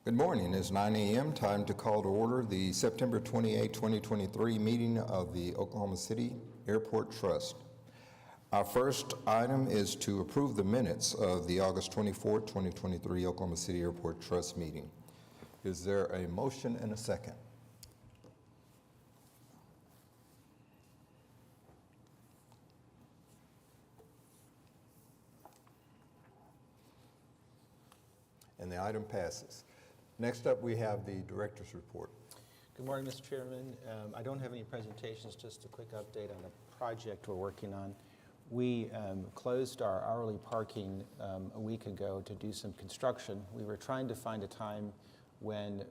Good morning. It's 9 a.m. Time to call to order the September 28, 2023 meeting of the Oklahoma City Airport Trust. Our first item is to approve the minutes of the August 24, 2023 Oklahoma City Airport Trust meeting. Is there a motion and a second? And the item passes. Next up, we have the director's report. Good morning, Mr. Chairman. I don't have any presentations, just a quick update on a project we're working on. We closed our hourly parking a week ago to do some construction. We were trying to find a time when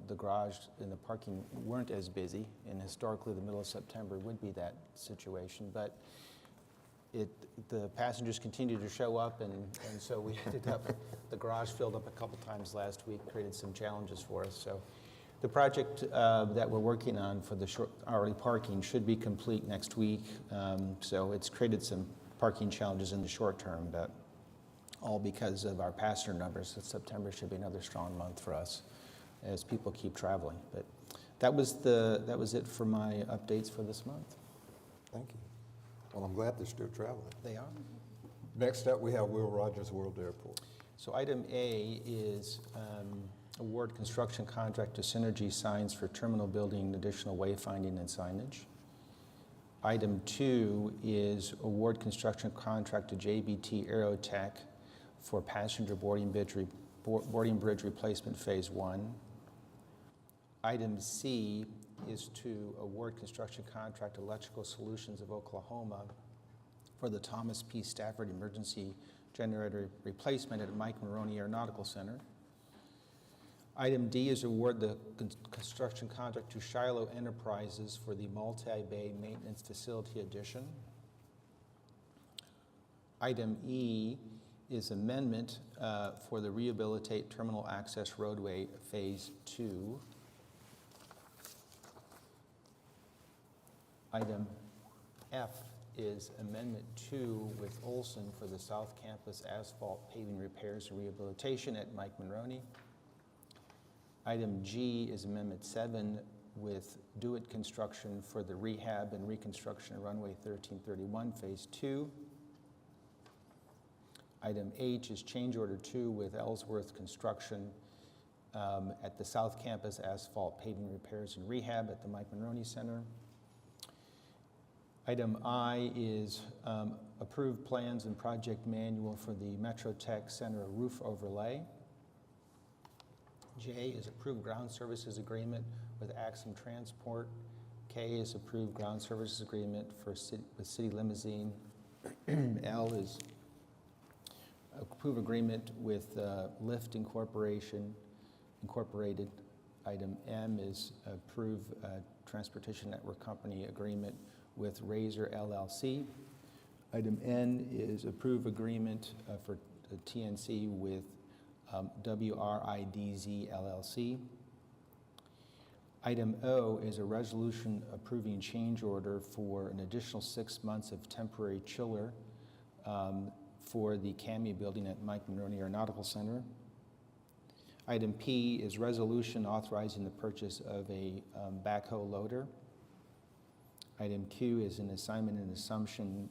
the garage and the parking weren't as busy, and historically the middle of September would be that situation, but the passengers continued to show up, and so we ended up, the garage filled up a couple times last week, created some challenges for us. So the project that we're working on for the short hourly parking should be complete next week. So it's created some parking challenges in the short term, but all because of our passenger numbers. So September should be another strong month for us as people keep traveling. But that was it for my updates for this month. Thank you. Well, I'm glad they're still traveling. They are. Next up, we have Will Rogers World Airport. So item A is award construction contract to Synergy Signs for terminal building, additional wayfinding and signage. Item 2 is award construction contract to JBT Aerotech for passenger boarding bridge replacement phase 1. Item C is to award construction contract to Electrical Solutions of Oklahoma for the Thomas P. Stafford Emergency Generator Replacement at Mike Maroney Aeronautical Center. Item D is award the construction contract to Shiloh Enterprises for the Multi-Bay Maintenance Facility Addition. Item E is amendment for the Rehabilitate Terminal Access Roadway Phase 2. Item F is Amendment 2 with Olson for the South Campus asphalt paving repairs and rehabilitation at Mike Maroney. Item G is Amendment 7 with Do-It Construction for the rehab and reconstruction of runway 1331 Phase 2. Item H is Change Order 2 with Ellsworth Construction at the South Campus asphalt paving repairs and rehab at the Mike Maroney Center. Item I is approved plans and project manual for the MetroTech Center roof overlay. J is approved ground services agreement with Axum Transport. K is approved ground services agreement with City Limousine. L is approved agreement with Lyft Incorporated. Item M is approved Transportation Network Company agreement with Razor LLC. Item N is approve agreement for TNC with WRIDZ LLC. Item O is a resolution approving change order for an additional 6 months of temporary chiller for the CAMI building at Mike Maroney Aeronautical Center. Item P is resolution authorizing the purchase of a backhoe loader. Item Q is an assignment and assumption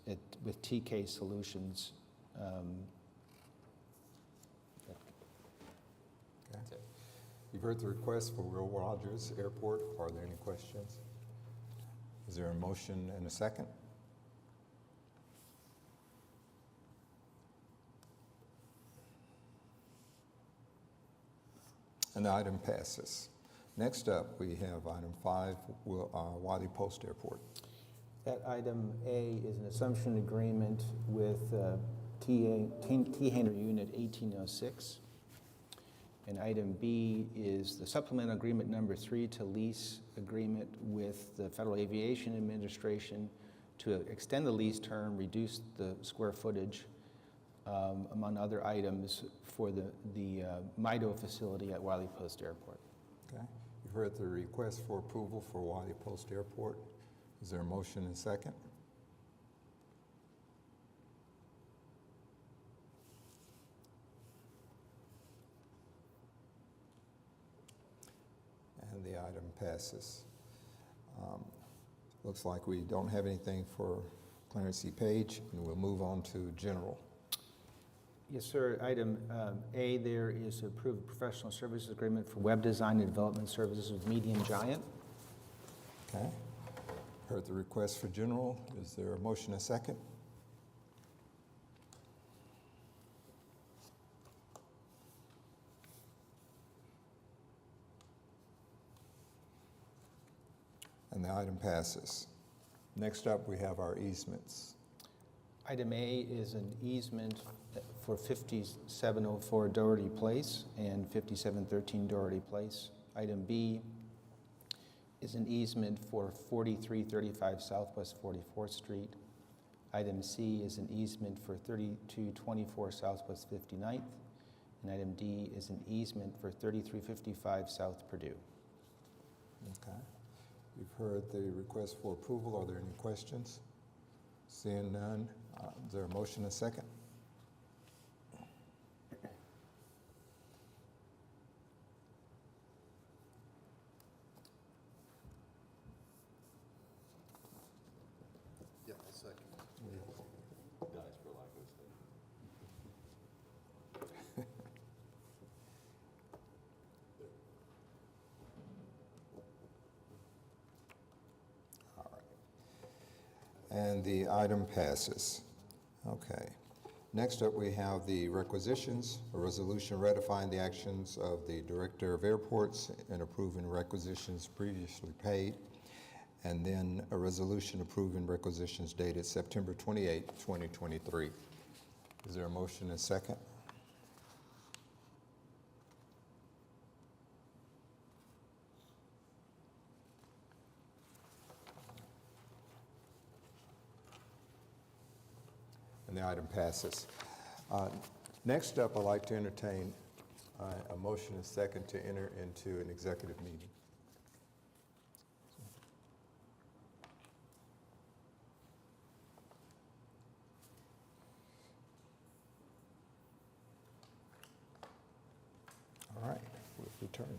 with TK Solutions. Okay. You've heard the request for Will Rogers Airport. Are there any questions? Is there a motion and a second? And the item passes. Next up, we have item 5, Wiley Post Airport. That item A is an assumption agreement with T-Hainer Unit 1806. And item B is the supplemental agreement number 3 to lease agreement with the Federal Aviation Administration to extend the lease term, reduce the square footage, among other items for the MIDO facility at Wiley Post Airport. Okay. You've heard the request for approval for Wiley Post Airport. Is there a motion and second? the item passes. Looks like we don't have anything for Clarence C. Page, and we'll move on to general. Yes, sir. Item A there is to approve a professional services agreement for web design and development services with Medium Giant. Okay. Heard the request for general. Is there a motion, a second? And the item passes. Next up, we have our easements. Item A is an easement for 5704 Doherty Place and 5713 Doherty Place. Item B is an easement for 4335 Southwest 44th Street. Item C is an easement for 3224 Southwest 59th. And item D is an easement for 3355 South Purdue. Okay. You've heard the request for approval. Are there any questions? Seeing none, is there a motion, a second? Yeah, I'll second. Dies for lack of a second. All right. And the item passes. Okay. Next up, we have the requisitions, a resolution ratifying the actions of the Director of Airports and approving requisitions previously paid, and then a resolution approving requisitions dated September 28, 2023. Is there a motion and second? And the item passes. Next up, I'd like to entertain a motion and second to enter into an executive meeting. All right, we'll return.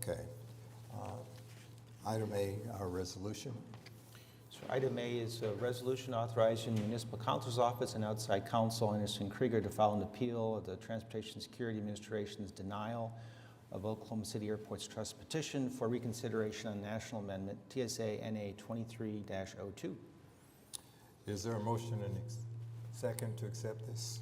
Okay. Item A, our resolution. So item A is a resolution authorizing the Municipal Counsel's Office and outside counsel Anderson Krieger to file an appeal of the Transportation Security Administration's denial of Oklahoma City Airports Trust petition for reconsideration on National Amendment TSA NA 23-02. Is there a motion and second to accept this?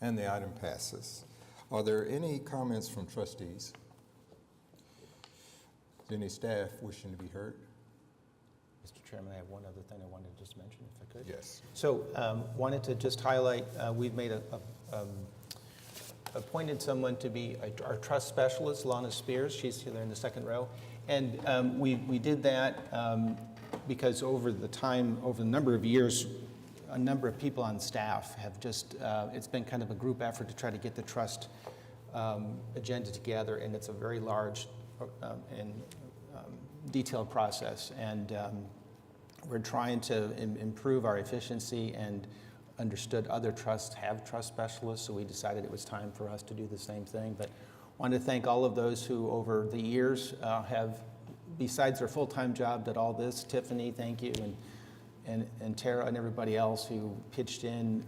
And the item passes. Are there any comments from trustees? Is any staff wishing to be heard? Mr. Chairman, I have one other thing I wanted to just mention, if I could. Yes. So wanted to just highlight, we've made appointed someone to be our trust specialist, Lana Spears. She's here in the second row. And we did that because over the number of years, a number of people on staff have just, it's been kind of a group effort to try to get the trust agenda together, and it's a very large and detailed process. And we're trying to improve our efficiency, and understood other trusts have trust specialists, so we decided it was time for us to do the same thing. But wanted to thank all of those who over the years have, besides their full-time job, did all this. Tiffany, thank you, and Tara and everybody else who pitched in.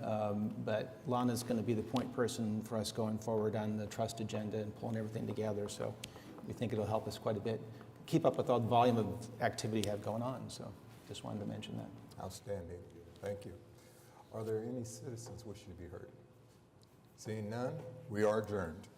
But Lana's going to be the point person for us going forward on the trust agenda and pulling everything together. So we think it'll help us quite a bit keep up with all the volume of activity we have going on. So just wanted to mention that. Outstanding. Thank you. Are there any citizens wishing to be heard? Seeing none, we are adjourned.